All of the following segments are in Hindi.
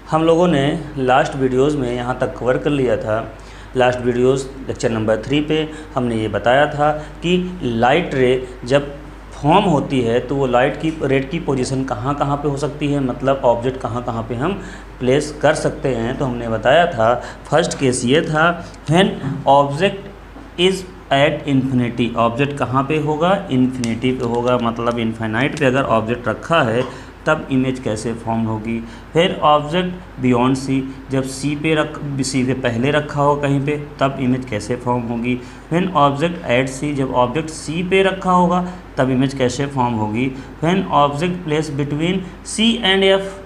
हम लोगों ने लास्ट वीडियोस में यहाँ तक कवर कर लिया था। लास्ट वीडियोस लेक्चर नंबर 3 पे हमने ये बताया था कि लाइट रे जब फॉर्म होती है तो वो लाइट की रेड की पोजीशन कहाँ कहाँ पे हो सकती है, मतलब ऑब्जेक्ट कहाँ कहाँ पे हम प्लेस कर सकते हैं। तो हमने बताया था फर्स्ट केस ये था, when object is at infinity. Object कहाँ पे होगा? इन्फिनिटी पे होगा, मतलब इनफाइनाइट पे अगर ऑब्जेक्ट रखा है तब इमेज कैसे फॉर्म होगी। फिर ऑब्जेक्ट बियॉन्ड सी, जब सी पे पहले रखा हो कहीं पे तब इमेज कैसे फॉर्म होगी। व्हेन ऑब्जेक्ट एट सी, जब ऑब्जेक्ट सी पे रखा होगा तब इमेज कैसे फॉर्म होगी। When object place between C and F,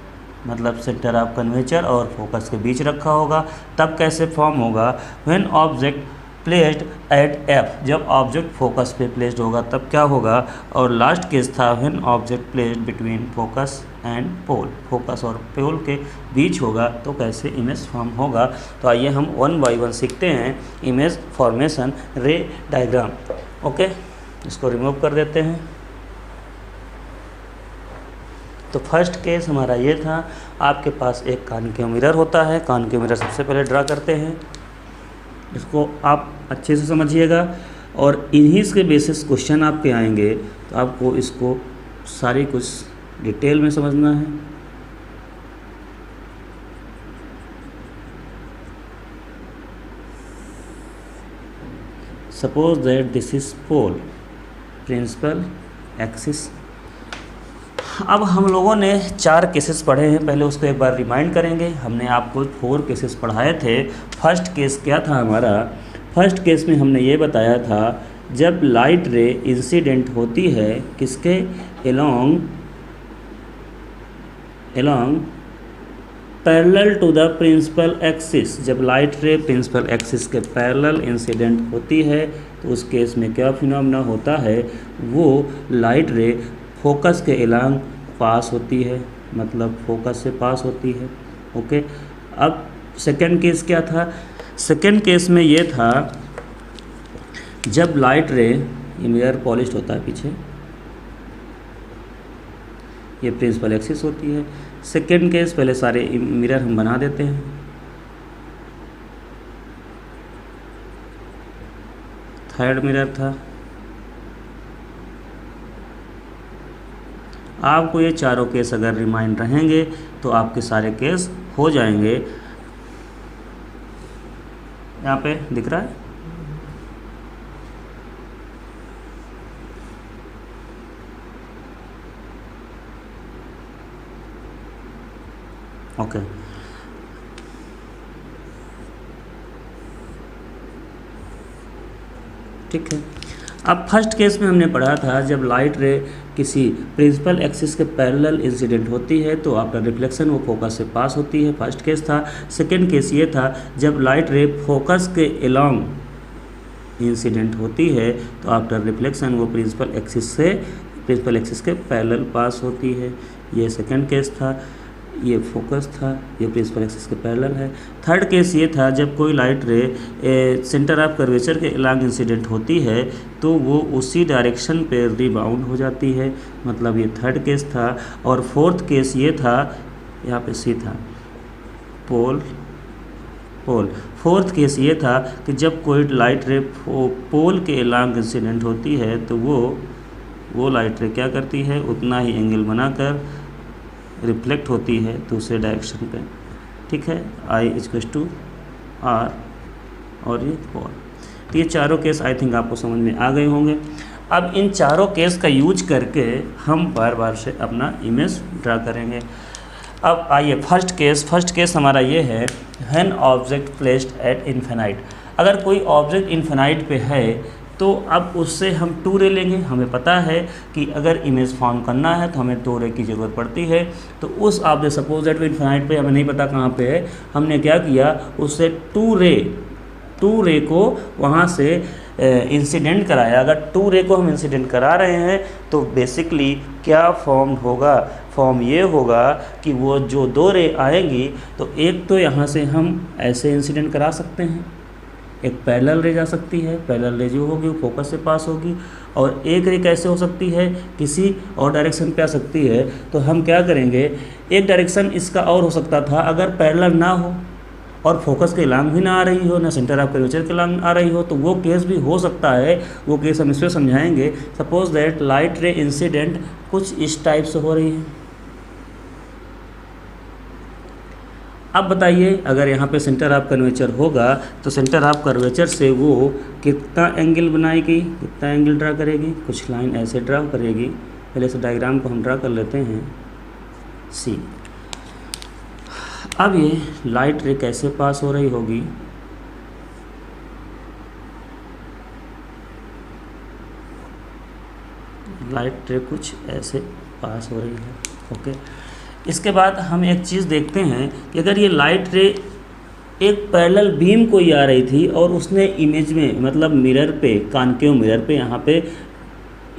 मतलब सेंटर ऑफ कर्वेचर और फोकस के बीच रखा होगा तब कैसे फॉर्म होगा। When object placed at F, जब ऑब्जेक्ट फोकस पे प्लेस्ड होगा तब क्या होगा। और लास्ट केस था when object placed between focus and pole, focus और पोल के बीच होगा तो कैसे इमेज फॉर्म होगा। तो आइए हम वन बाय वन सीखते हैं इमेज फॉर्मेशन रे डायग्राम। ओके, इसको रिमूव कर देते हैं। तो फर्स्ट केस हमारा ये था, आपके पास एक कॉन्केव मिरर होता है। कॉन्केव मिरर सबसे पहले ड्रा करते हैं, इसको आप अच्छे से समझिएगा और इन्हीं के बेसिस क्वेश्चन आपके आएंगे तो आपको इसको सारी कुछ डिटेल में समझना है। Suppose that this is pole, principal axis. अब हम लोगों ने 4 केसेस पढ़े हैं, पहले उसको एक बार रिमाइंड करेंगे। हमने आपको 4 केसेस पढ़ाए थे। फर्स्ट केस क्या था हमारा? फर्स्ट केस में हमने ये बताया था जब लाइट रे इंसिडेंट होती है किसके along parallel to the principal axis. जब लाइट रे प्रिंसिपल एक्सिस के पैरेलल इंसिडेंट होती है तो उस केस में क्या फिनोमेना होता है, वो लाइट रे फोकस के एलोंग पास होती है, मतलब फोकस से पास होती है। ओके, अब सेकंड केस क्या था? सेकंड केस में ये था जब लाइट रे, ये मिरर पॉलिश्ड होता है पीछे, ये प्रिंसिपल एक्सिस होती है। सेकंड केस, पहले सारे मिरर हम बना देते हैं। थर्ड मिरर था, आपको ये चारों केस अगर रिमाइंड रहेंगे तो आपके सारे केस हो जाएंगे। यहाँ पे दिख रहा है, ओके। ठीक है, अब फर्स्ट केस में हमने पढ़ा था जब लाइट रे किसी प्रिंसिपल एक्सिस के पैरेलल इंसिडेंट होती है तो आफ्टर रिफ्लेक्शन वो फोकस से पास होती है। फर्स्ट केस था। सेकंड केस ये था जब लाइट रे फोकस के एलोंग इंसिडेंट होती है तो आफ्टर रिफ्लेक्शन वो प्रिंसिपल एक्सिस के पैरेलल पास होती है। ये सेकंड केस था, ये फोकस था, ये प्रिंसिपल एक्सिस के पैरेलल है। थर्ड केस ये था जब कोई लाइट रे सेंटर ऑफ कर्वेचर के एलोंग इंसिडेंट होती है तो वो उसी डायरेक्शन पे रिबाउंड हो जाती है, मतलब ये थर्ड केस था। और फोर्थ केस ये था, यहाँ पे सी था, पोल। फोर्थ केस ये था कि जब कोई लाइट रे पोल के एलोंग इंसिडेंट होती है तो वो लाइट रे क्या करती है, उतना ही एंगल बनाकर रिफ्लेक्ट होती है दूसरे डायरेक्शन पे। ठीक है, I=R और ये पोल। तो ये चारों केस आई थिंक आपको समझ में आ गए होंगे। अब इन चारों केस का यूज करके हम बार बार से अपना इमेज ड्रा करेंगे। अब आइए फर्स्ट केस हमारा ये है, when object placed eight infinite. अगर कोई ऑब्जेक्ट इन्फिनाइट पे है तो अब उससे हम 2 रे लेंगे। हमें पता है कि अगर इमेज फॉर्म करना है तो हमें 2 रे की ज़रूरत पड़ती है। तो उस ऑब्जेक्ट सपोज दैट इन्फिनाइट पे हमें नहीं पता कहाँ पे है, हमने क्या किया, उससे 2 रे को वहाँ से इंसिडेंट कराया। अगर 2 रे को हम इंसिडेंट करा रहे हैं तो बेसिकली क्या फॉर्म होगा, फॉर्म ये होगा कि वो जो 2 रे आएंगी तो एक तो यहाँ से हम ऐसे इंसिडेंट करा सकते हैं, एक पैरेलल रे जा सकती है, पैरेलल रे जो होगी वो फोकस से पास होगी, और एक रे कैसे हो सकती है, किसी और डायरेक्शन पे आ सकती है। तो हम क्या करेंगे, एक डायरेक्शन इसका और हो सकता था, अगर पैरेलल ना हो और फोकस के लॉन्ग भी ना आ रही हो, ना सेंटर ऑफ कर्वेचर के लॉन्ग आ रही हो, तो वो केस भी हो सकता है। वो केस हम इसमें समझाएंगे। Suppose that light ray incident कुछ इस टाइप से हो रही है। अब बताइए, अगर यहाँ पे सेंटर ऑफ कर्वेचर होगा तो सेंटर ऑफ कर्वेचर से वो कितना एंगल बनाएगी, कितना एंगल ड्रा करेगी, कुछ लाइन ऐसे ड्रा करेगी। पहले से डायग्राम को हम ड्रा कर लेते हैं। सी, अब ये लाइट रे कैसे पास हो रही होगी, लाइट रे कुछ ऐसे पास हो रही है। ओके, इसके बाद हम एक चीज़ देखते हैं कि अगर ये लाइट रे एक पैरेलल बीम कोई आ रही थी और उसने इमेज में, मतलब मिरर पे, कॉन्केव मिरर पे यहाँ पे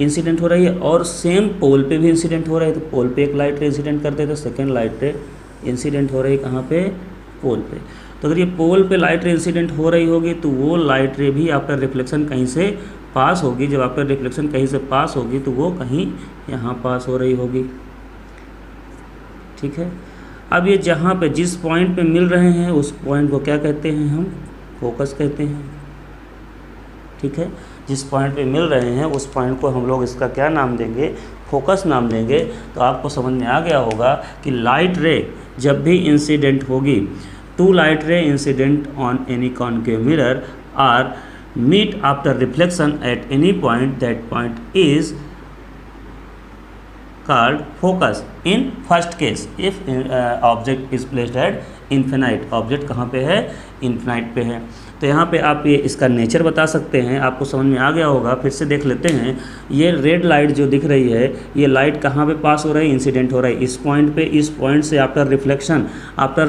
इंसिडेंट हो रही है, और सेम पोल पे भी इंसिडेंट हो रहा है, तो पोल पे एक लाइट रे इंसिडेंट करते तो सेकेंड लाइट रे इंसिडेंट हो रही है कहाँ पे, पोल पे। तो अगर ये पोल पे लाइट रे इंसिडेंट हो रही होगी तो वो लाइट रे भी आफ्टर रिफ्लेक्शन कहीं से पास होगी। जब आफ्टर रिफ्लेक्शन कहीं से पास होगी तो वो कहीं यहाँ पास हो रही होगी। ठीक है, अब ये जहाँ पे जिस पॉइंट पे मिल रहे हैं उस पॉइंट को क्या कहते हैं, हम फोकस कहते हैं। ठीक है, जिस पॉइंट पे मिल रहे हैं उस पॉइंट को हम लोग इसका क्या नाम देंगे, फोकस नाम देंगे। तो आपको समझ में आ गया होगा कि लाइट रे जब भी इंसिडेंट होगी, two light ray incident on any concave mirror are meet after reflection at any point, that point is called focus in first case if object is placed at infinite। Object कहाँ पे है, इन्फिनाइट पे है। तो यहाँ पे आप ये इसका नेचर बता सकते हैं, आपको समझ में आ गया होगा। फिर से देख लेते हैं, ये रेड लाइट जो दिख रही है, ये लाइट कहाँ पे पास हो रही है, इंसिडेंट हो रही है इस पॉइंट पे। इस पॉइंट से आफ्टर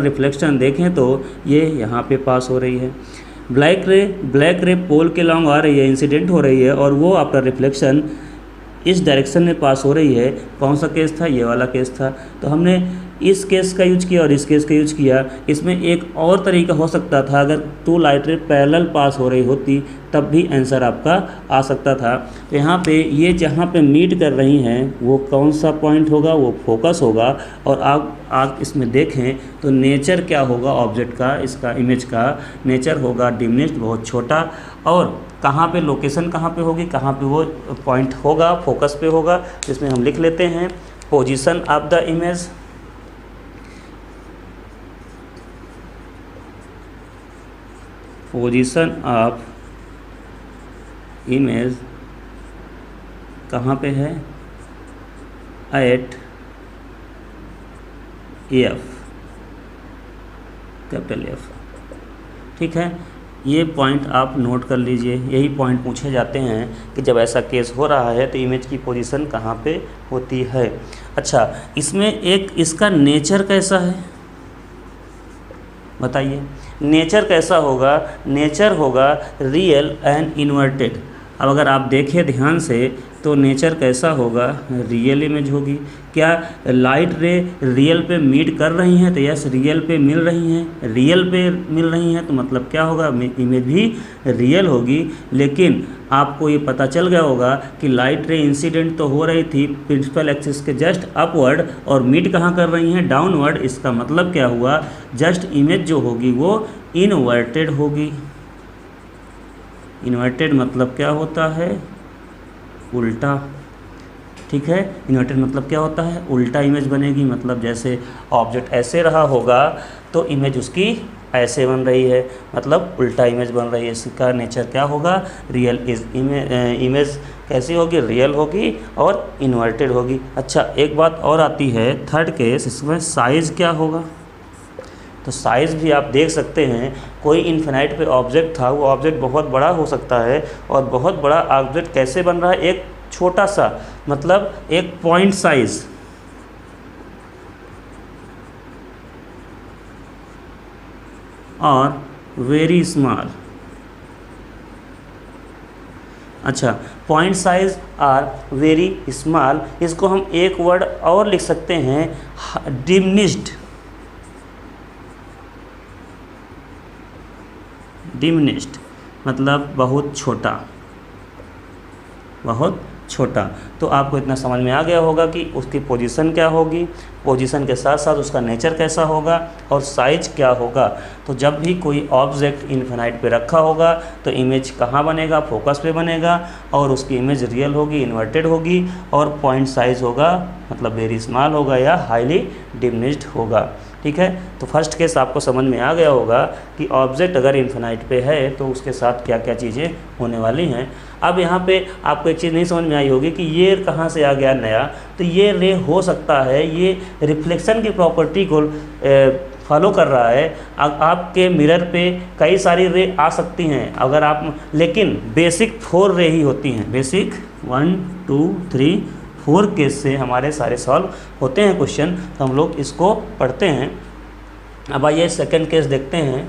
रिफ्लेक्शन देखें तो ये यहाँ पे पास हो रही है। ब्लैक रे पोल के लॉन्ग आ रही है, इंसिडेंट हो रही है, और वो आफ्टर रिफ्लेक्शन इस डायरेक्शन में पास हो रही है। कौन सा केस था, ये वाला केस था। तो हमने इस केस का यूज किया और इस केस का यूज किया। इसमें एक और तरीका हो सकता था, अगर टू लाइट रे पैरेलल पास हो रही होती तब भी आंसर आपका आ सकता था। तो यहाँ पे ये जहाँ पे मीट कर रही हैं वो कौन सा पॉइंट होगा, वो फोकस होगा। और आप इसमें देखें तो नेचर क्या होगा ऑब्जेक्ट का, इसका इमेज का नेचर होगा डिमिनिश्ड, बहुत छोटा। और कहाँ पे लोकेशन कहाँ पे होगी, कहाँ पे वो पॉइंट होगा, फोकस पे होगा। जिसमें हम लिख लेते हैं position of the image, position of image कहाँ पे है, एट एफ, कैपिटल एफ। ठीक है, ये पॉइंट आप नोट कर लीजिए। यही पॉइंट पूछे जाते हैं कि जब ऐसा केस हो रहा है तो इमेज की पोजीशन कहाँ पे होती है। अच्छा, इसमें एक इसका नेचर कैसा है बताइए। नेचर कैसा होगा, नेचर होगा रियल एंड इन्वर्टेड। अब अगर आप देखें ध्यान से तो नेचर कैसा होगा, रियल इमेज होगी। क्या लाइट रे रियल पे मीट कर रही हैं, तो यस रियल पे मिल रही हैं। रियल पे मिल रही हैं तो मतलब क्या होगा, इमेज भी रियल होगी। लेकिन आपको ये पता चल गया होगा कि लाइट रे इंसिडेंट तो हो रही थी प्रिंसिपल एक्सिस के जस्ट अपवर्ड, और मीट कहाँ कर रही हैं, डाउनवर्ड। इसका मतलब क्या हुआ, जस्ट इमेज जो होगी वो इनवर्टेड होगी। इन्वर्टेड मतलब क्या होता है, उल्टा। ठीक है, इन्वर्टेड मतलब क्या होता है, उल्टा इमेज बनेगी। मतलब जैसे ऑब्जेक्ट ऐसे रहा होगा तो इमेज उसकी ऐसे बन रही है, मतलब उल्टा इमेज बन रही है। इसका नेचर क्या होगा, रियल इमेज कैसी होगी, रियल होगी और इन्वर्टेड होगी। अच्छा, एक बात और आती है, थर्ड केस, इसमें साइज़ क्या होगा। तो साइज़ भी आप देख सकते हैं, कोई इन्फिनाइट पे ऑब्जेक्ट था, वो ऑब्जेक्ट बहुत बड़ा हो सकता है। और बहुत बड़ा ऑब्जेक्ट कैसे बन रहा है, एक छोटा सा, मतलब एक पॉइंट साइज। और वेरी स्मॉल। अच्छा, पॉइंट साइज और वेरी स्मॉल, इसको हम एक वर्ड और लिख सकते हैं, डिमिनिश्ड। डिमिनिश्ड मतलब बहुत छोटा, बहुत छोटा। तो आपको इतना समझ में आ गया होगा कि उसकी पोजीशन क्या होगी, पोजीशन के साथ साथ उसका नेचर कैसा होगा और साइज क्या होगा। तो जब भी कोई ऑब्जेक्ट इन्फिनाइट पे रखा होगा तो इमेज कहाँ बनेगा, फोकस पे बनेगा, और उसकी इमेज रियल होगी, इन्वर्टेड होगी, और पॉइंट साइज होगा मतलब वेरी स्मॉल होगा या हाईली डिमिनिश्ड होगा। ठीक है, तो फर्स्ट केस आपको समझ में आ गया होगा कि ऑब्जेक्ट अगर इन्फिनाइट पे है तो उसके साथ क्या क्या चीज़ें होने वाली हैं। अब यहाँ पे आपको एक चीज़ नहीं समझ में आई होगी कि ये कहाँ से आ गया नया। तो ये रे हो सकता है ये रिफ्लेक्शन की प्रॉपर्टी को फॉलो कर रहा है। आपके मिरर पे कई सारी रे आ सकती हैं अगर आप, लेकिन बेसिक 4 रे ही होती हैं। बेसिक 1 2 3 4 केस से हमारे सारे सॉल्व होते हैं क्वेश्चन। तो हम लोग इसको पढ़ते हैं। अब आइए सेकंड केस देखते हैं।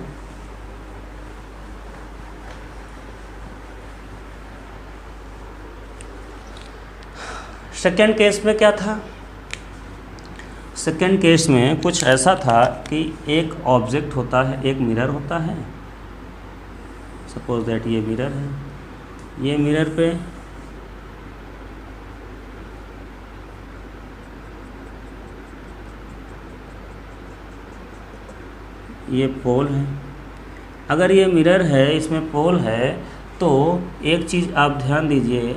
सेकंड केस में क्या था, सेकंड केस में कुछ ऐसा था कि एक ऑब्जेक्ट होता है, एक मिरर होता है। सपोज दैट ये मिरर है, ये मिरर पे ये पोल है। अगर ये मिरर है, इसमें पोल है, तो एक चीज़ आप ध्यान दीजिए,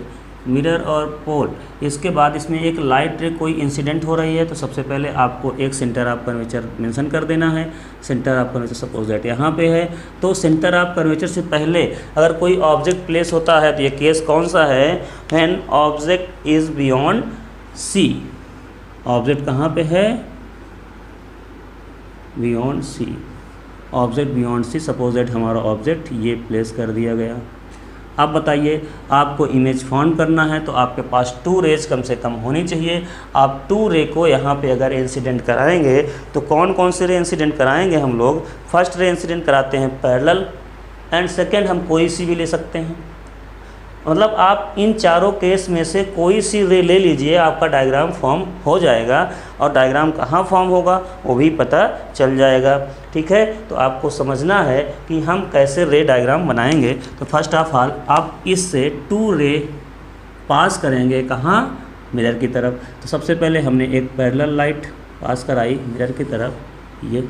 मिरर और पोल, इसके बाद इसमें एक लाइट रे कोई इंसिडेंट हो रही है। तो सबसे पहले आपको एक सेंटर ऑफ कर्वेचर मेंशन कर देना है। Centre of curvature suppose that यहाँ पे है। तो सेंटर ऑफ कर्वेचर से पहले अगर कोई ऑब्जेक्ट प्लेस होता है तो ये केस कौन सा है, when object is beyond C. Object कहाँ पे है, beyond C. Object beyond C, suppose that हमारा ऑब्जेक्ट ये प्लेस कर दिया गया। अब बताइए, आपको इमेज फॉर्म करना है तो आपके पास 2 रेज कम से कम होनी चाहिए। आप 2 रे को यहाँ पे अगर इंसिडेंट कराएंगे तो कौन कौन से रे इंसिडेंट कराएंगे हम लोग। फर्स्ट रे इंसिडेंट कराते हैं पैरेलल, एंड सेकेंड हम कोई सी भी ले सकते हैं। मतलब आप इन चारों केस में से कोई सी रे ले लीजिए, आपका डायग्राम फॉर्म हो जाएगा। और डायग्राम कहाँ फॉर्म होगा वो भी पता चल जाएगा। ठीक है, तो आपको समझना है कि हम कैसे रे डायग्राम बनाएंगे। तो फर्स्ट ऑफ ऑल आप इससे 2 रे पास करेंगे, कहाँ, मिरर की तरफ। तो सबसे पहले हमने एक पैरेलल लाइट पास कराई मिरर की तरफ। ये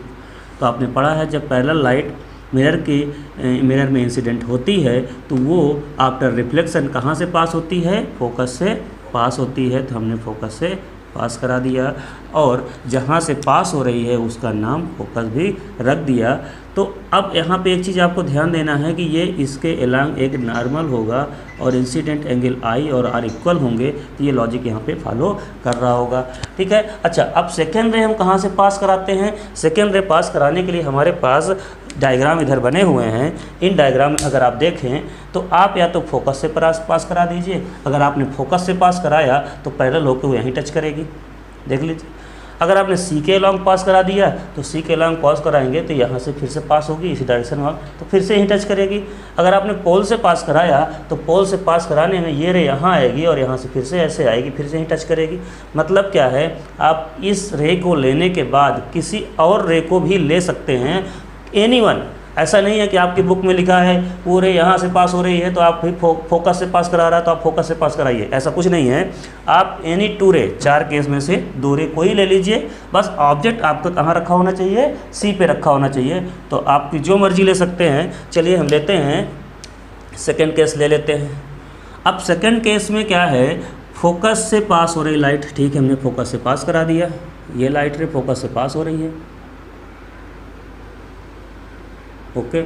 तो आपने पढ़ा है, जब पैरेलल लाइट मिरर में इंसिडेंट होती है तो वो आफ्टर रिफ्लेक्शन कहाँ से पास होती है, फोकस से पास होती है। तो हमने फोकस से पास करा दिया, और जहाँ से पास हो रही है उसका नाम फोकस भी रख दिया। तो अब यहाँ पे एक चीज़ आपको ध्यान देना है कि ये इसके एलांग एक नॉर्मल होगा और इंसिडेंट एंगल आई और आर इक्वल होंगे। तो ये लॉजिक यहाँ पे फॉलो कर रहा होगा। ठीक है, अच्छा अब सेकेंड रे हम कहाँ से पास कराते हैं। सेकेंड रे पास कराने के लिए हमारे पास डायग्राम इधर बने हुए हैं। इन डायग्राम में अगर आप देखें तो आप या तो फोकस से पास करा दीजिए। अगर आपने फोकस से पास कराया तो पैरेलल होकर वो यहीं टच करेगी, देख लीजिए। अगर आपने सी के लॉन्ग पास करा दिया तो सी के लॉन्ग पास कराएंगे तो यहाँ से फिर से पास होगी इसी डायरेक्शन में, तो फिर से यहीं टच करेगी। अगर आपने पोल से पास कराया तो पोल से पास कराने में ये रे यहाँ आएगी और यहाँ से फिर से ऐसे आएगी, फिर से यहीं टच करेगी। मतलब क्या है, आप इस रे को लेने के बाद किसी और रे को भी ले सकते हैं, एनीवन। ऐसा नहीं है कि आपकी बुक में लिखा है पूरे यहाँ से पास हो रही है तो आप भी फोकस से पास करा रहा है तो आप फोकस से पास कराइए, ऐसा कुछ नहीं है। आप एनी 2 रे, 4 केस में से 2 रे कोई ले लीजिए, बस ऑब्जेक्ट आपका कहाँ रखा होना चाहिए, सी पे रखा होना चाहिए। तो आपकी जो मर्जी ले सकते हैं। चलिए हम लेते हैं सेकेंड केस ले लेते हैं। अब सेकेंड केस में क्या है, फोकस से पास हो रही लाइट। ठीक है, हमने फोकस से पास करा दिया, ये लाइट रे फोकस से पास हो रही है। ओके,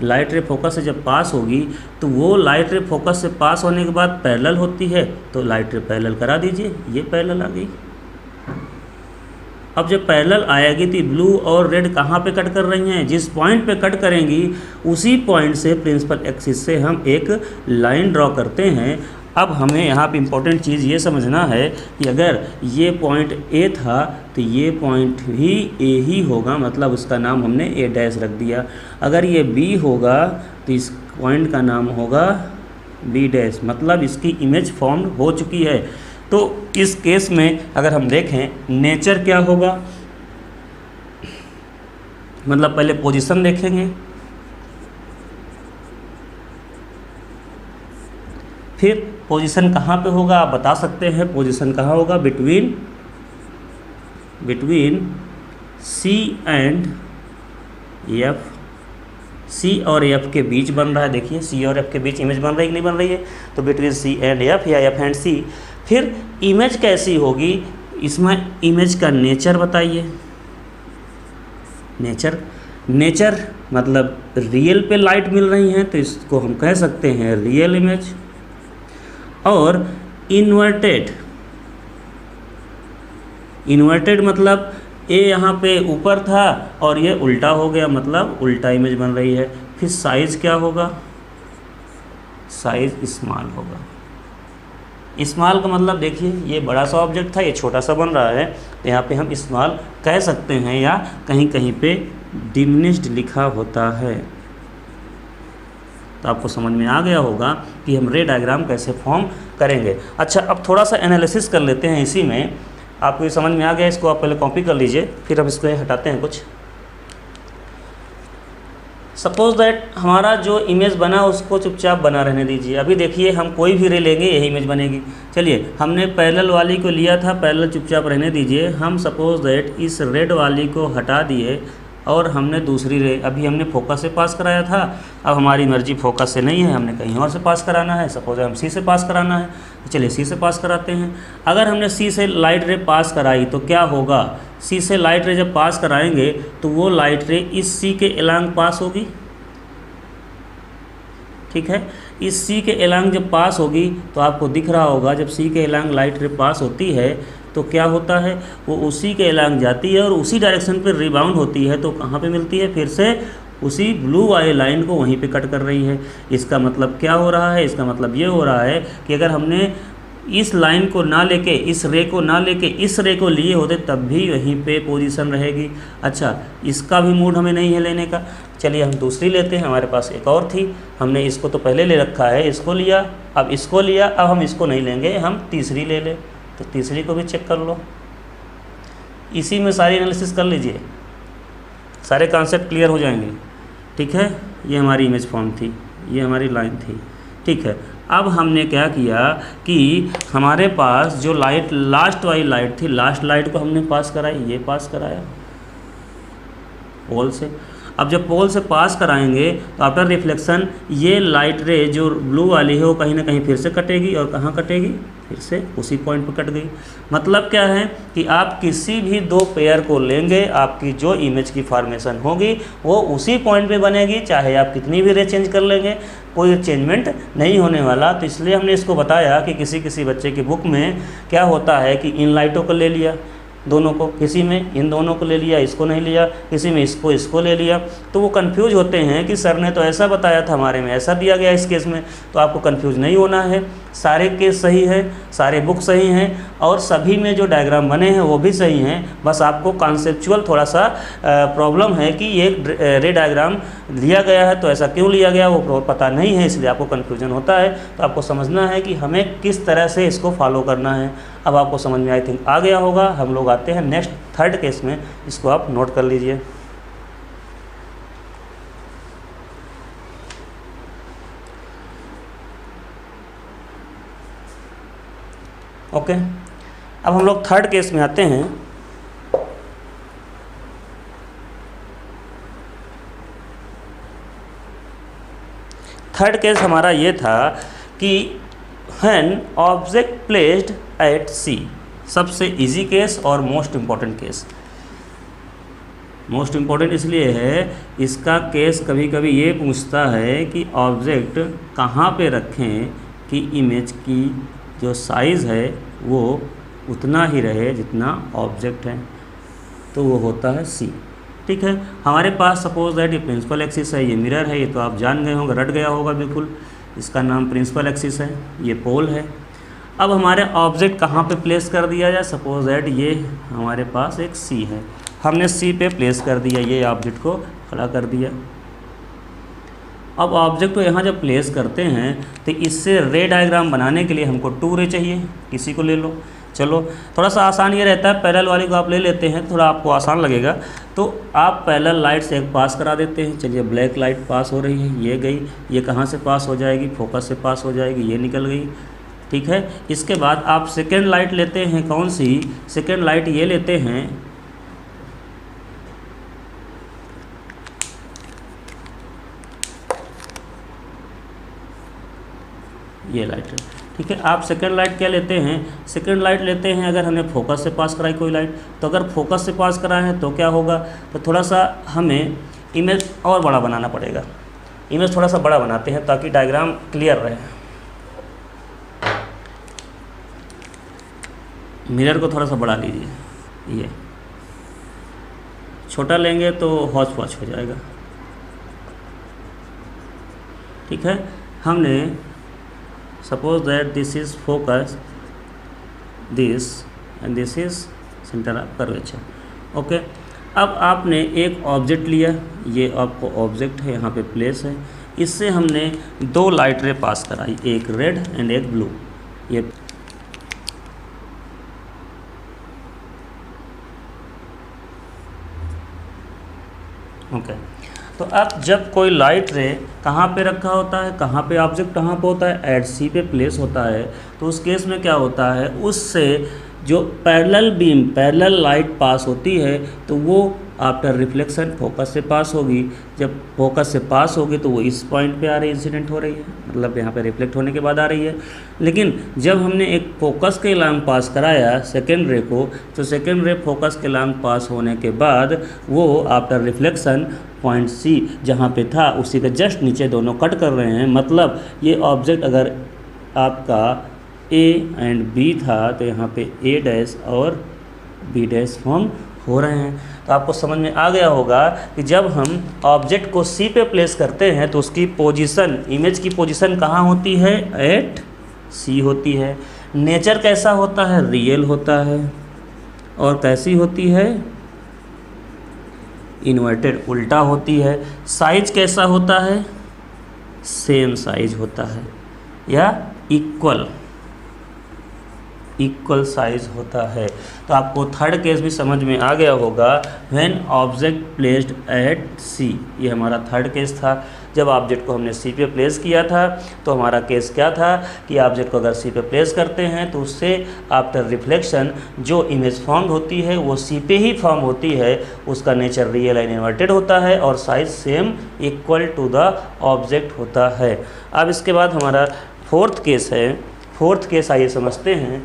लाइट रे फोकस से जब पास होगी तो वो लाइट रे फोकस से पास होने के बाद पैरेलल होती है, तो लाइट रे पैरेलल करा दीजिए। ये पैरेलल आ गई। अब जब पैरेलल आएगी तो ब्लू और रेड कहाँ पे कट कर रही हैं, जिस पॉइंट पे कट करेंगी उसी पॉइंट से प्रिंसिपल एक्सिस से हम एक लाइन ड्रॉ करते हैं। अब हमें यहाँ पे इम्पोर्टेंट चीज़ ये समझना है कि अगर ये पॉइंट ए था तो ये पॉइंट भी ए ही होगा, मतलब उसका नाम हमने ए डैश रख दिया। अगर ये बी होगा तो इस पॉइंट का नाम होगा बी डैश, मतलब इसकी इमेज फॉर्म हो चुकी है। तो इस केस में अगर हम देखें नेचर क्या होगा, मतलब पहले पोजीशन देखेंगे। फिर पोजीशन कहाँ पे होगा आप बता सकते हैं, पोजीशन कहाँ होगा, between C and F, C और एफ के बीच बन रहा है। देखिए सी और एफ के बीच इमेज बन रही है कि नहीं बन रही है, तो बिटवीन सी एंड एफ या एफ एंड सी। फिर इमेज कैसी होगी, इसमें इमेज का नेचर बताइए। नेचर मतलब रियल पे लाइट मिल रही है तो इसको हम कह सकते हैं रियल इमेज। और इन्वर्टेड मतलब ए यहाँ पे ऊपर था और ये उल्टा हो गया, मतलब उल्टा इमेज बन रही है। फिर साइज़ क्या होगा, साइज़ स्मॉल होगा। स्मॉल का मतलब देखिए ये बड़ा सा ऑब्जेक्ट था, ये छोटा सा बन रहा है, तो यहाँ पे हम स्मॉल कह सकते हैं, या कहीं कहीं पे डिमिनिश्ड लिखा होता है। तो आपको समझ में आ गया होगा कि हम रे डायग्राम कैसे फॉर्म करेंगे। अच्छा, अब थोड़ा सा एनालिसिस कर लेते हैं इसी में। आपको ये समझ में आ गया, इसको आप पहले कॉपी कर लीजिए, फिर हम इसको हटाते हैं कुछ। सपोज दैट हमारा जो इमेज बना उसको चुपचाप बना रहने दीजिए। अभी देखिए हम कोई भी रे लेंगे यही इमेज बनेगी। चलिए हमने पैरेलल वाली को लिया था, पैरेलल चुपचाप रहने दीजिए। हम सपोज दैट इस रेड वाली को हटा दिए और हमने दूसरी रे, अभी हमने फोकस से पास कराया था, अब हमारी मर्जी फोकस से नहीं है, हमने कहीं और से पास कराना है। सपोज हम सी से पास कराना है, तो चलिए सी से पास कराते हैं। अगर हमने सी से लाइट रे पास कराई तो क्या होगा, सी से लाइट रे जब पास कराएंगे तो वो लाइट रे इस सी के एलांग पास होगी। ठीक है, इस सी के एलांग जब पास होगी तो आपको दिख रहा होगा जब सी के एलांग लाइट रे पास होती है तो क्या होता है, वो उसी के एलांग जाती है और उसी डायरेक्शन पर रिबाउंड होती है। तो कहाँ पे मिलती है, फिर से उसी ब्लू वाली लाइन को वहीं पे कट कर रही है। इसका मतलब क्या हो रहा है, इसका मतलब ये हो रहा है कि अगर हमने इस लाइन को ना लेके, इस रे को ना लेके इस रे को लिए होते तब भी वहीं पे पोजीशन रहेगी। अच्छा, इसका भी मूड हमें नहीं है लेने का, चलिए हम दूसरी लेते हैं। हमारे पास एक और थी, हमने इसको तो पहले ले रखा है, इसको लिया, अब इसको लिया, अब हम इसको नहीं लेंगे, हम तीसरी ले लें। तो तीसरी को भी चेक कर लो, इसी में सारी एनालिसिस कर लीजिए, सारे कॉन्सेप्ट क्लियर हो जाएंगे। ठीक है, ये हमारी इमेज फॉर्म थी, ये हमारी लाइन थी। ठीक है, अब हमने क्या किया कि हमारे पास जो लाइट लास्ट वाली लाइट थी, लास्ट लाइट को हमने पास कराई, ये पास कराया पोल से। अब जब पोल से पास कराएंगे तो आफ्टर रिफ्लेक्शन ये लाइट रे जो ब्लू वाली है वो कहीं ना कहीं फिर से कटेगी, और कहाँ कटेगी, फिर से उसी पॉइंट पर कट गई। मतलब क्या है कि आप किसी भी दो पेयर को लेंगे, आपकी जो इमेज की फॉर्मेशन होगी वो उसी पॉइंट पे बनेगी, चाहे आप कितनी भी रे चेंज कर लेंगे, कोई चेंजमेंट नहीं होने वाला। तो इसलिए हमने इसको बताया कि किसी किसी बच्चे की बुक में क्या होता है कि इन लाइटों को ले लिया दोनों को, किसी में इन दोनों को ले लिया, इसको नहीं लिया, किसी में इसको ले लिया, तो वो कंफ्यूज होते हैं कि सर ने तो ऐसा बताया था, हमारे में ऐसा दिया गया इस केस में। तो आपको कंफ्यूज नहीं होना है, सारे केस सही है, सारे बुक सही हैं और सभी में जो डायग्राम बने हैं वो भी सही हैं। बस आपको कॉन्सेप्चुअल थोड़ा सा प्रॉब्लम है कि ये रे डायग्राम लिया गया है तो ऐसा क्यों लिया गया वो पता नहीं है, इसलिए आपको कन्फ्यूजन होता है। तो आपको समझना है कि हमें किस तरह से इसको फॉलो करना है। अब आपको समझ में आई थिंक आ गया होगा। हम लोग आते हैं नेक्स्ट थर्ड केस में, इसको आप नोट कर लीजिए। ओके, अब हम लोग थर्ड केस में आते हैं। थर्ड केस हमारा ये था कि व्हेन ऑब्जेक्ट प्लेस्ड एट सी, सबसे इजी केस और most important case. Most important इसलिए है, इसका केस कभी कभी ये पूछता है कि ऑब्जेक्ट कहाँ पे रखें कि इमेज की जो साइज़ है वो उतना ही रहे जितना ऑब्जेक्ट है, तो वो होता है सी। ठीक है, हमारे पास सपोज दैट ये प्रिंसिपल एक्सिस है, ये मिरर है, ये तो आप जान गए होंगे, रट गया होगा बिल्कुल, इसका नाम प्रिंसिपल एक्सिस है, ये पोल है। अब हमारे ऑब्जेक्ट कहाँ पे प्लेस कर दिया जाए, सपोज दैट ये हमारे पास एक सी है, हमने सी पे प्लेस कर दिया, ये ऑब्जेक्ट को खड़ा कर दिया। अब ऑब्जेक्ट को यहाँ जब प्लेस करते हैं तो इससे रे डायग्राम बनाने के लिए हमको 2 रे चाहिए, किसी को ले लो। चलो थोड़ा सा आसान ये रहता है, पैरेलल वाली को आप ले लेते हैं, थोड़ा आपको आसान लगेगा। तो आप पैरेलल लाइट से एक पास करा देते हैं। चलिए ब्लैक लाइट पास हो रही है, ये गई, ये कहाँ से पास हो जाएगी, फोकस से पास हो जाएगी, ये निकल गई, ठीक है। इसके बाद आप सेकेंड लाइट लेते हैं, कौन सी सेकेंड लाइट, ये लेते हैं, ये लाइट है, ठीक है। आप सेकंड लाइट क्या लेते हैं, सेकंड लाइट लेते हैं अगर हमने फोकस से पास कराई कोई लाइट, तो अगर फोकस से पास करा है तो क्या होगा, तो थोड़ा सा हमें इमेज और बड़ा बनाना पड़ेगा। इमेज थोड़ा सा बड़ा बनाते हैं ताकि डायग्राम क्लियर रहे। मिरर को थोड़ा सा बढ़ा लीजिए, ये छोटा लेंगे तो हौच पौच हो जाएगा, ठीक है। हमने suppose that this is focus, this and this is center of curvature, okay. अब आपने एक ऑब्जेक्ट लिया, ये आपको ऑब्जेक्ट है, यहाँ पे प्लेस है, इससे हमने दो लाइट रे पास कराई, एक रेड एंड एक ब्लू, ये ओके। तो अब जब कोई लाइट रे कहाँ पे रखा होता है, कहाँ पे ऑब्जेक्ट कहाँ पे होता है, एट सी पे प्लेस होता है, तो उस केस में क्या होता है, उससे जो parallel beam, parallel light pass होती है तो वो आफ्टर रिफ्लेक्शन फोकस से पास होगी। जब फोकस से पास होगी तो वो इस पॉइंट पे आ रही है, इंसिडेंट हो रही है, मतलब यहाँ पे रिफ्लेक्ट होने के बाद आ रही है। लेकिन जब हमने एक फोकस के लॉन्ग पास कराया सेकेंड रे को, तो सेकेंड रे फोकस के लॉन्ग पास होने के बाद वो आफ्टर रिफ्लेक्शन पॉइंट सी जहाँ पे था उसी के जस्ट नीचे दोनों कट कर रहे हैं। मतलब ये ऑब्जेक्ट अगर आपका ए एंड बी था तो यहाँ पे ए डैश और बी डैश फॉर्म हो रहे हैं। तो आपको समझ में आ गया होगा कि जब हम ऑब्जेक्ट को सी पे प्लेस करते हैं तो उसकी पोजीशन, इमेज की पोजीशन कहाँ होती है, एट सी होती है। नेचर कैसा होता है, रियल होता है, और कैसी होती है, इन्वर्टेड, उल्टा होती है। साइज कैसा होता है, सेम साइज होता है या इक्वल साइज होता है। तो आपको थर्ड केस भी समझ में आ गया होगा, व्हेन ऑब्जेक्ट प्लेस्ड एट सी, ये हमारा थर्ड केस था। जब ऑब्जेक्ट को हमने सी पे प्लेस किया था तो हमारा केस क्या था कि ऑब्जेक्ट को अगर सी पे प्लेस करते हैं तो उससे आफ्टर रिफ्लेक्शन जो इमेज फॉर्म होती है वो सी पे ही फॉर्म होती है, उसका नेचर रियल एंड इन्वर्टेड होता है और size same equal to the object होता है। अब इसके बाद हमारा फोर्थ केस है। फोर्थ केस आइए समझते हैं।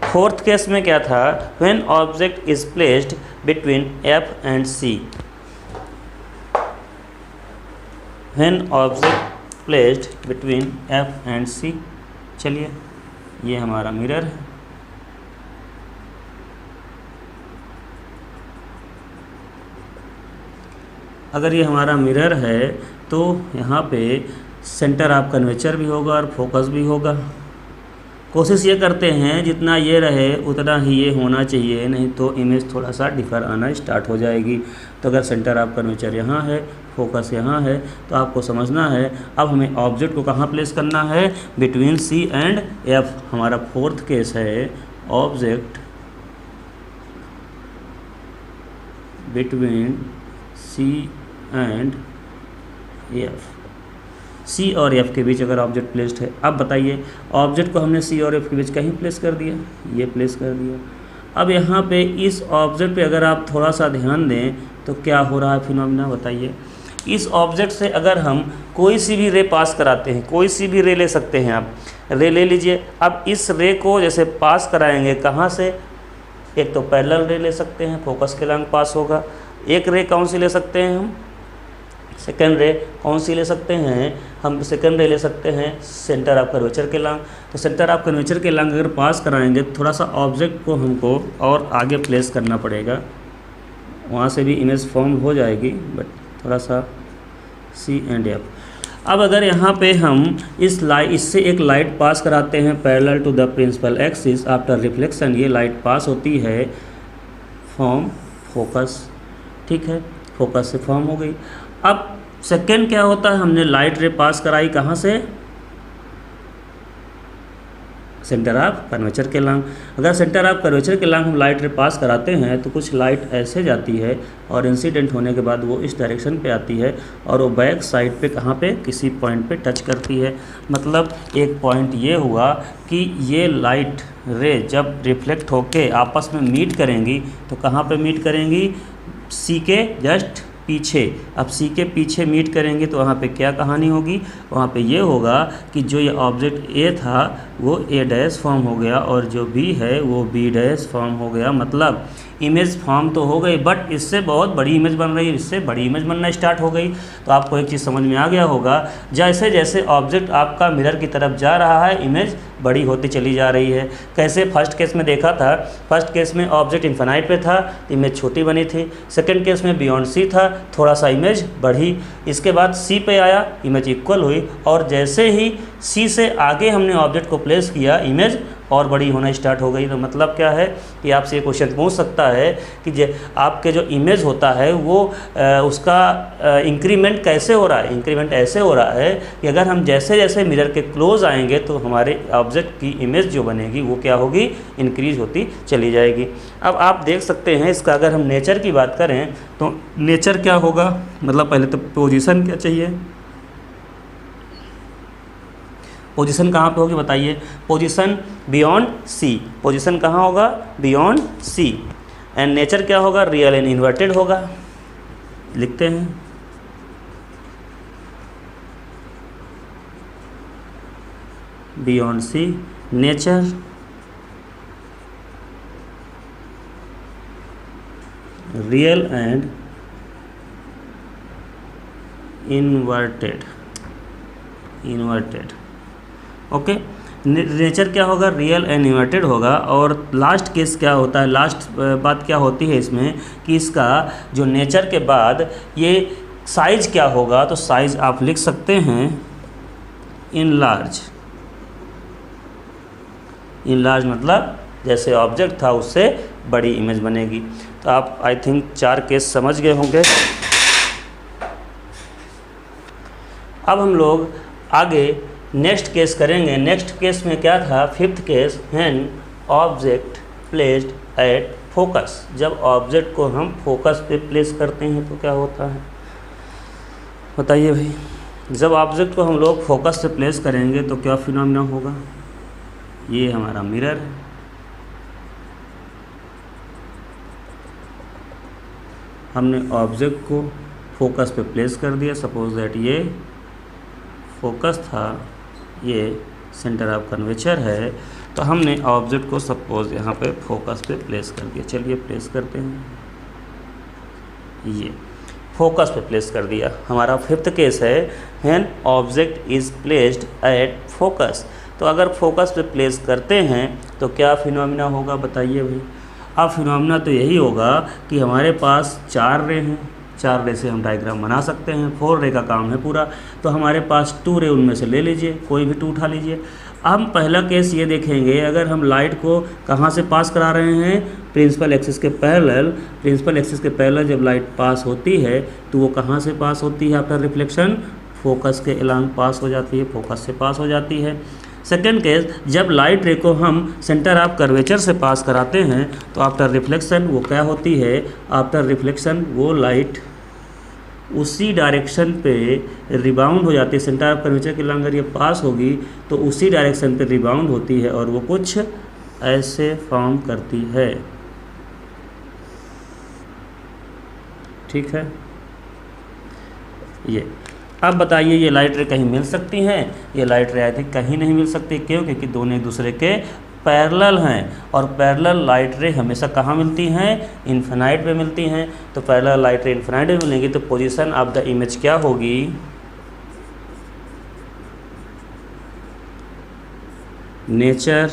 फोर्थ केस में क्या था, when object is placed between F and C, when object placed between F and C. चलिए ये हमारा मिरर है, अगर ये हमारा मिरर है तो यहाँ पे सेंटर ऑफ कर्वेचर भी होगा और फोकस भी होगा। कोशिश ये करते हैं जितना ये रहे उतना ही ये होना चाहिए, नहीं तो इमेज थोड़ा सा डिफर आना स्टार्ट हो जाएगी। तो अगर सेंटर ऑफ कर्वेचर यहाँ है, फोकस यहाँ है, तो आपको समझना है अब हमें ऑब्जेक्ट को कहाँ प्लेस करना है, बिटवीन सी एंड एफ। हमारा फोर्थ केस है object between C and F, C और एफ के बीच अगर ऑब्जेक्ट प्लेस्ड है। अब बताइए ऑब्जेक्ट को हमने सी और एफ के बीच कहीं प्लेस कर दिया, ये प्लेस कर दिया। अब यहाँ पे इस ऑब्जेक्ट पे अगर आप थोड़ा सा ध्यान दें तो क्या हो रहा है फिनोमेना, बताइए। इस ऑब्जेक्ट से अगर हम कोई सी भी रे पास कराते हैं, कोई सी भी रे ले सकते हैं, आप रे ले लीजिए। अब इस रे को जैसे पास कराएंगे कहाँ से, एक तो पैरेलल रे ले सकते हैं, फोकस के लॉन्ग पास होगा। एक रे कौन सी ले सकते हैं हम, सेकेंड रे कौन सी ले सकते हैं हम, सेकेंड रे ले सकते हैं सेंटर ऑफ कर्वेचर के लॉन्ग। तो सेंटर ऑफ कर्वेचर के लॉन्ग अगर पास कराएंगे तो थोड़ा सा ऑब्जेक्ट को हमको और आगे प्लेस करना पड़ेगा, वहाँ से भी इमेज फॉर्म हो जाएगी, बट थोड़ा सा सी एंड एफ। अब अगर यहाँ पे हम इससे एक लाइट पास कराते हैं parallel to the principal axis, after reflection ये लाइट पास होती है फॉर्म फोकस, ठीक है, फोकस से फॉर्म हो गई। अब सेकेंड क्या होता है, हमने लाइट रे पास कराई कहाँ से, सेंटर ऑफ कर्वेचर के लॉन्ग। अगर सेंटर ऑफ कर्वेचर के लॉन्ग हम लाइट रे पास कराते हैं तो कुछ लाइट ऐसे जाती है और इंसिडेंट होने के बाद वो इस डायरेक्शन पे आती है और वो बैक साइड पे कहाँ पे, किसी पॉइंट पे टच करती है। मतलब एक पॉइंट ये हुआ कि ये लाइट रे जब रिफ्लेक्ट होके आपस में मीट करेंगी तो कहाँ पे मीट करेंगी, सी के जस्ट पीछे। अब सी के पीछे मीट करेंगे तो वहाँ पे क्या कहानी होगी, वहाँ पे ये होगा कि जो ये ऑब्जेक्ट ए था वो ए डैश फॉर्म हो गया और जो बी है वो बी डैश फॉर्म हो गया। मतलब इमेज फॉर्म तो हो गई बट इससे बहुत बड़ी इमेज बन रही है, इससे बड़ी इमेज बनना स्टार्ट हो गई। तो आपको एक चीज़ समझ में आ गया होगा, जैसे जैसे ऑब्जेक्ट आपका मिरर की तरफ जा रहा है इमेज बड़ी होती चली जा रही है। कैसे फर्स्ट केस में देखा था, फर्स्ट केस में ऑब्जेक्ट इन्फिनाइट पे था तो इमेज छोटी बनी थी, सेकंड केस में बियॉन्ड सी था थोड़ा सा इमेज बढ़ी, इसके बाद सी पे आया इमेज इक्वल हुई और जैसे ही सी से आगे हमने ऑब्जेक्ट को प्लेस किया इमेज और बड़ी होना स्टार्ट हो गई। तो मतलब क्या है कि आपसे ये क्वेश्चन पूछ सकता है कि आपके जो इमेज होता है वो उसका इंक्रीमेंट कैसे हो रहा है। इंक्रीमेंट ऐसे हो रहा है कि अगर हम जैसे जैसे मिरर के क्लोज आएंगे तो हमारे ऑब्जेक्ट की इमेज जो बनेगी वो क्या होगी, इंक्रीज होती चली जाएगी। अब आप देख सकते हैं इसका अगर हम नेचर की बात करें तो नेचर क्या होगा, मतलब पहले तो पोजीशन क्या चाहिए, पोजीशन कहाँ पे होगी बताइए, पोजीशन बियॉन्ड सी, पोजीशन कहाँ होगा, बियॉन्ड सी। एंड नेचर क्या होगा, रियल एंड इन्वर्टेड होगा। लिखते हैं beyond C nature real and inverted, inverted. Okay, nature क्या होगा, रियल एंड इन्वर्टेड होगा। और लास्ट केस क्या होता है, लास्ट बात क्या होती है इसमें कि इसका जो नेचर के बाद ये साइज क्या होगा, तो साइज आप लिख सकते हैं इन लार्ज। इन लार्ज मतलब जैसे ऑब्जेक्ट था उससे बड़ी इमेज बनेगी। तो आप आई थिंक 4 केस समझ गए होंगे। अब हम लोग आगे नेक्स्ट केस करेंगे। नेक्स्ट केस में क्या था, fifth case, when object placed at focus. जब ऑब्जेक्ट को हम फोकस पे प्लेस करते हैं तो क्या होता है बताइए भाई। जब ऑब्जेक्ट को हम लोग फोकस पे प्लेस करेंगे तो क्या फिनोमेना होगा, ये हमारा मिरर है, हमने ऑब्जेक्ट को फोकस पे प्लेस कर दिया। सपोज दैट ये फोकस था, ये सेंटर ऑफ कर्वेचर है, तो हमने ऑब्जेक्ट को सपोज यहाँ पे फोकस पे प्लेस कर दिया। चलिए प्लेस करते हैं, ये फोकस पे प्लेस कर दिया। हमारा फिफ्थ केस है when object is placed at focus. तो अगर फोकस पे प्लेस करते हैं तो क्या फिनोमिना होगा बताइए भाई। अब फिनोमिना तो यही होगा कि हमारे पास 4 रे हैं, 4 रे से हम डायग्राम बना सकते हैं, 4 रे का काम है पूरा। तो हमारे पास 2 रे उनमें से ले लीजिए, कोई भी 2 उठा लीजिए। हम पहला केस ये देखेंगे, अगर हम लाइट को कहाँ से पास करा रहे हैं, प्रिंसिपल एक्सिस के पैरेलल। प्रिंसिपल एक्सिस के पैरेलल जब लाइट पास होती है तो वो कहाँ से पास होती है, आफ्टर रिफ्लेक्शन फोकस के अलोंग पास हो जाती है, फोकस से पास हो जाती है। सेकेंड केस, जब लाइट रे को हम सेंटर ऑफ कर्वेचर से पास कराते हैं तो आफ्टर रिफ्लेक्शन वो क्या होती है, आफ्टर रिफ्लेक्शन वो लाइट उसी डायरेक्शन पे रिबाउंड हो जाती है। सेंटर ऑफ कर्वेचर के अलोंग अगर ये पास होगी तो उसी डायरेक्शन पे रिबाउंड होती है और वो कुछ ऐसे फॉर्म करती है। ठीक है, ये अब बताइए ये लाइट रे कहीं मिल सकती हैं, ये लाइट रे आई थिंक कहीं नहीं मिल सकती। क्यों, क्योंकि दोनों एक दूसरे के पैरेलल हैं और पैरेलल लाइट रे हमेशा कहाँ मिलती हैं, इन्फिनाइट पे मिलती हैं। तो पैरेलल लाइट रे इन्फिनाइट में मिलेंगी तो पोजीशन ऑफ द इमेज क्या होगी, नेचर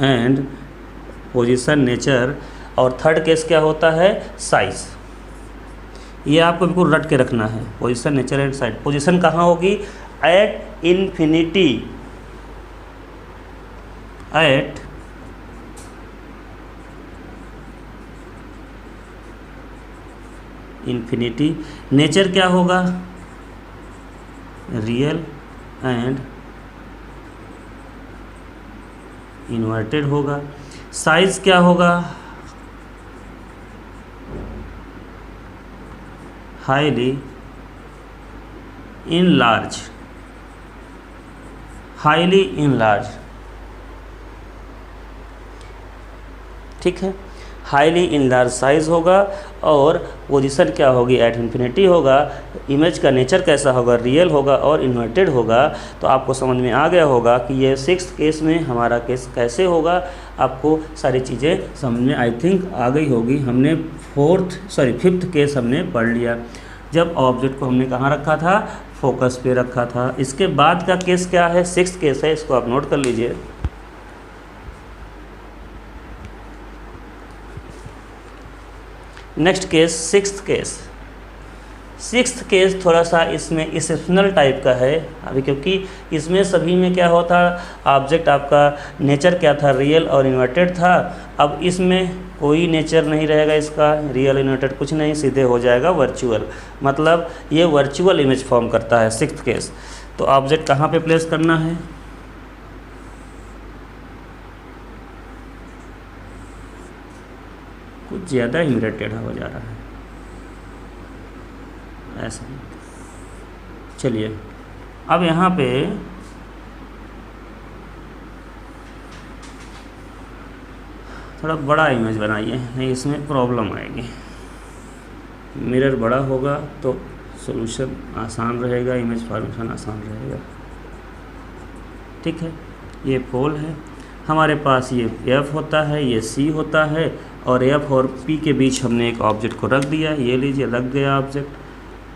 एंड पोजीशन नेचर। और थर्ड केस क्या होता है, साइज। ये आपको बिल्कुल रट के रखना है, position nature and size. Position कहाँ होगी, at infinity, at infinity. Nature क्या होगा, रियल एंड इन्वर्टेड होगा। साइज क्या होगा, हाईली इनलार्ज, हाईली इनलार्ज, ठीक है, हाईली इनलार्ज साइज होगा। और पोजीशन क्या होगी, एट इन्फिनिटी होगा। इमेज का नेचर कैसा होगा, रियल होगा और इन्वर्टेड होगा। तो आपको समझ में आ गया होगा कि ये 6th केस में हमारा केस कैसे होगा। आपको सारी चीज़ें समझ में आई थिंक आ गई होगी। हमने 5th केस हमने पढ़ लिया, जब ऑब्जेक्ट को हमने कहाँ रखा था, फोकस पे रखा था। इसके बाद का केस क्या है, 6th केस है, इसको आप नोट कर लीजिए। Next case 6th case. 6th case थोड़ा सा इसमें एक्सेप्शनल टाइप का है अभी, क्योंकि इसमें सभी में क्या होता, ऑब्जेक्ट आपका नेचर क्या था, रियल और इन्वर्टेड था। अब इसमें कोई नेचर नहीं रहेगा इसका, रियल इन्वर्टेड कुछ नहीं, सीधे हो जाएगा वर्चुअल। मतलब ये वर्चुअल इमेज फॉर्म करता है 6th केस। तो ऑब्जेक्ट कहाँ पे प्लेस करना है, कुछ ज़्यादा ही मिरर टेढ़ा हो जा रहा है, ऐसा। चलिए अब यहाँ पे थोड़ा बड़ा इमेज बनाइए, नहीं इसमें प्रॉब्लम आएगी। मिरर बड़ा होगा तो सॉल्यूशन आसान रहेगा, इमेज फॉर्मेशन आसान रहेगा, ठीक है। ये पोल है हमारे पास, ये F होता है, ये C होता है, और F और P के बीच हमने एक ऑब्जेक्ट को रख दिया। ये लीजिए, रख गया ऑब्जेक्ट।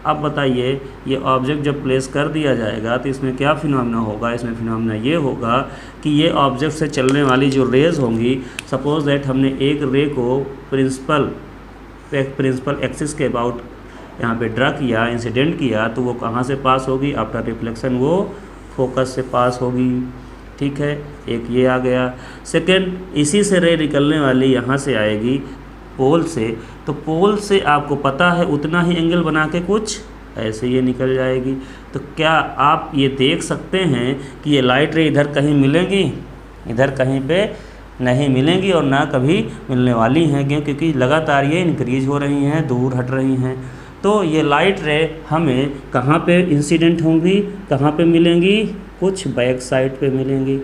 अब बताइए, ये ऑब्जेक्ट जब प्लेस कर दिया जाएगा तो इसमें क्या फिनोमेना होगा, इसमें फिनोमेना ये होगा कि ये ऑब्जेक्ट से चलने वाली जो रेज़ होंगी, सपोज दैट हमने एक रे को प्रिंसिपल एक्सिस के अबाउट यहाँ पे ड्रा किया, इंसिडेंट किया, तो वो कहाँ से पास होगी, आफ्टर रिफ्लेक्शन वो फोकस से पास होगी, ठीक है। एक ये आ गया। सेकेंड, इसी से रे निकलने वाली यहाँ से आएगी पोल से, तो पोल से आपको पता है उतना ही एंगल बना के कुछ ऐसे ये निकल जाएगी। तो क्या आप ये देख सकते हैं कि ये लाइट रे इधर कहीं मिलेंगी, इधर कहीं पे नहीं मिलेंगी और ना कभी मिलने वाली हैं, क्योंकि लगातार ये इंक्रीज हो रही हैं, दूर हट रही हैं। तो ये लाइट रे हमें कहाँ पे इंसिडेंट होंगी, कहाँ पे मिलेंगी, कुछ बैक साइड पे मिलेंगी।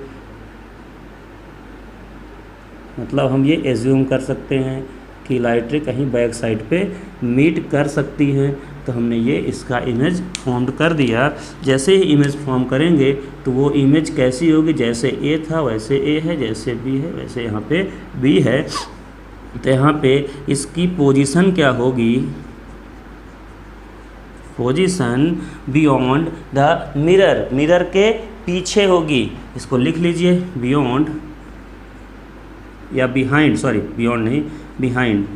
मतलब हम ये एज्यूम कर सकते हैं कि लाइट रे कहीं बैक साइड पे मीट कर सकती हैं। तो हमने ये इसका इमेज फॉर्म कर दिया। जैसे ही इमेज फॉर्म करेंगे तो वो इमेज कैसी होगी, जैसे ए था वैसे ए है, जैसे बी है वैसे यहाँ पे बी है। तो यहाँ पे इसकी पोजीशन क्या होगी, position beyond the mirror, mirror के पीछे होगी। इसको लिख लीजिए, बियॉन्ड या बिहाइंड, सॉरी बियॉन्ड नहीं, बिहाइंड,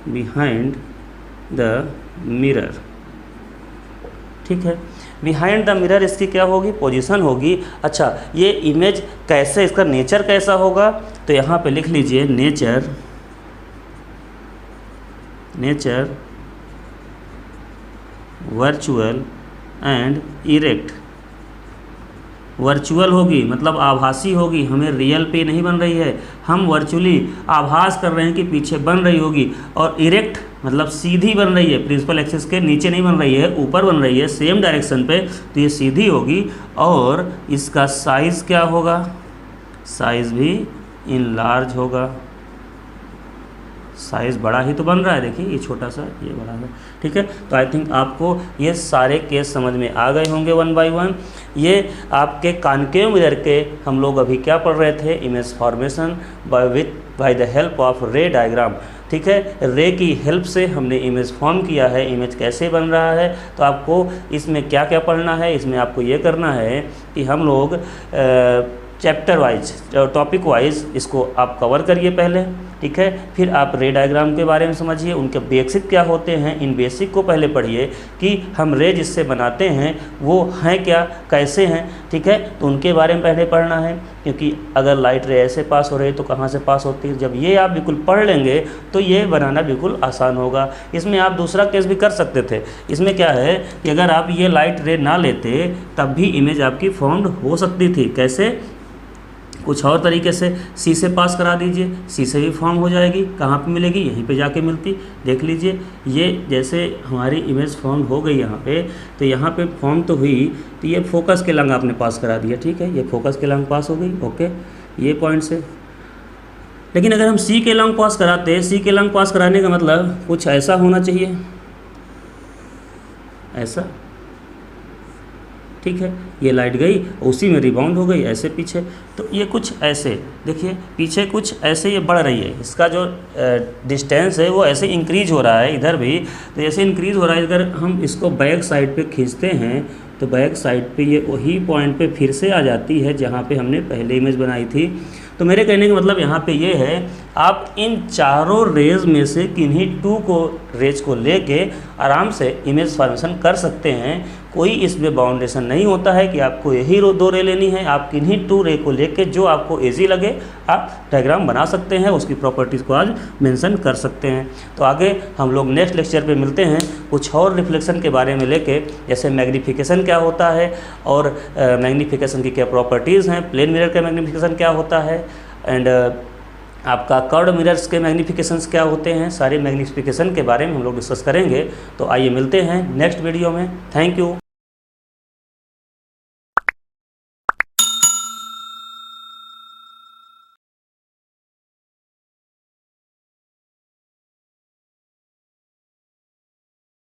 बिहाइंड द मिरर, ठीक है। बिहाइंड द मिरर इसकी क्या होगी, पोजीशन होगी। अच्छा, ये इमेज कैसे, इसका नेचर कैसा होगा, तो यहाँ पे लिख लीजिए nature, nature virtual and erect. Virtual होगी मतलब आभासी होगी, हमें रियल पे नहीं बन रही है, हम वर्चुअली आभास कर रहे हैं कि पीछे बन रही होगी। और इरेक्ट मतलब सीधी बन रही है, प्रिंसिपल एक्सिस के नीचे नहीं बन रही है, ऊपर बन रही है सेम डायरेक्शन पे, तो ये सीधी होगी। और इसका साइज़ क्या होगा, साइज़ भी इनलार्ज होगा। साइज़ बड़ा ही तो बन रहा है, देखिए ये छोटा सा, ये बड़ा है, ठीक है। तो आई थिंक आपको ये सारे केस समझ में आ गए होंगे वन बाय वन। ये आपके कॉन्केव मिरर के हम लोग अभी क्या पढ़ रहे थे, image formation by the help of रे डायग्राम, ठीक है। रे की हेल्प से हमने इमेज फॉर्म किया है, इमेज कैसे बन रहा है। तो आपको इसमें क्या क्या पढ़ना है, इसमें आपको ये करना है कि हम लोग चैप्टर वाइज, टॉपिक वाइज इसको आप कवर करिए पहले, ठीक है। फिर आप रे डायग्राम के बारे में समझिए, उनके बेसिक क्या होते हैं, इन बेसिक को पहले पढ़िए कि हम रे जिससे बनाते हैं वो हैं क्या, कैसे हैं, ठीक है। तो उनके बारे में पहले पढ़ना है, क्योंकि अगर लाइट रे ऐसे पास हो रही है तो कहाँ से पास होती है। जब ये आप बिल्कुल पढ़ लेंगे तो ये बनाना बिल्कुल आसान होगा। इसमें आप दूसरा केस भी कर सकते थे। इसमें क्या है कि अगर आप ये लाइट रे ना लेते तब भी इमेज आपकी फॉर्म्ड हो सकती थी। कैसे? कुछ और तरीके से सी से पास करा दीजिए, सी से भी फॉर्म हो जाएगी। कहाँ पे मिलेगी? यहीं पे जाके मिलती। देख लीजिए, ये जैसे हमारी इमेज फॉर्म हो गई यहाँ पे, तो यहाँ पे फॉर्म तो हुई, तो ये फोकस के लंग आपने पास करा दिया, ठीक है। ये फोकस के लंग पास हो गई, ओके, ये पॉइंट से। लेकिन अगर हम सी के लंग पास कराते, सी के लंग पास कराने का मतलब कुछ ऐसा होना चाहिए, ऐसा, ठीक है। ये लाइट गई, उसी में रिबाउंड हो गई ऐसे पीछे। तो ये कुछ ऐसे देखिए, पीछे कुछ ऐसे ये बढ़ रही है, इसका जो डिस्टेंस है वो ऐसे इंक्रीज हो रहा है इधर भी। तो ऐसे इंक्रीज हो रहा है, अगर हम इसको बैक साइड पे खींचते हैं तो बैक साइड पे ये वही पॉइंट पे फिर से आ जाती है जहाँ पे हमने पहले इमेज बनाई थी। तो मेरे कहने का मतलब यहाँ पे ये है, आप इन चारों रेज में से किन्हीं टू को रेज को लेके आराम से इमेज फॉर्मेशन कर सकते हैं। कोई इसमें बाउंडेशन नहीं होता है कि आपको यही दो रे लेनी है। आप किन्हीं टू रे को लेके जो आपको ईजी लगे आप डायग्राम बना सकते हैं, उसकी प्रॉपर्टीज़ को आज मेंशन कर सकते हैं। तो आगे हम लोग नेक्स्ट लेक्चर पे मिलते हैं कुछ और रिफ्लेक्शन के बारे में लेके, जैसे मैग्नीफिकेशन क्या होता है और मैग्नीफिकेशन की क्या प्रॉपर्टीज़ हैं, प्लेन मिरर का मैग्नीफिकेशन क्या होता है, एंड आपका कर्व्ड मिरर्स के मैग्नीफिकेशंस क्या होते हैं। सारे मैग्नीफिकेशन के बारे में हम लोग डिस्कस करेंगे। तो आइए मिलते हैं नेक्स्ट वीडियो में। Thank you.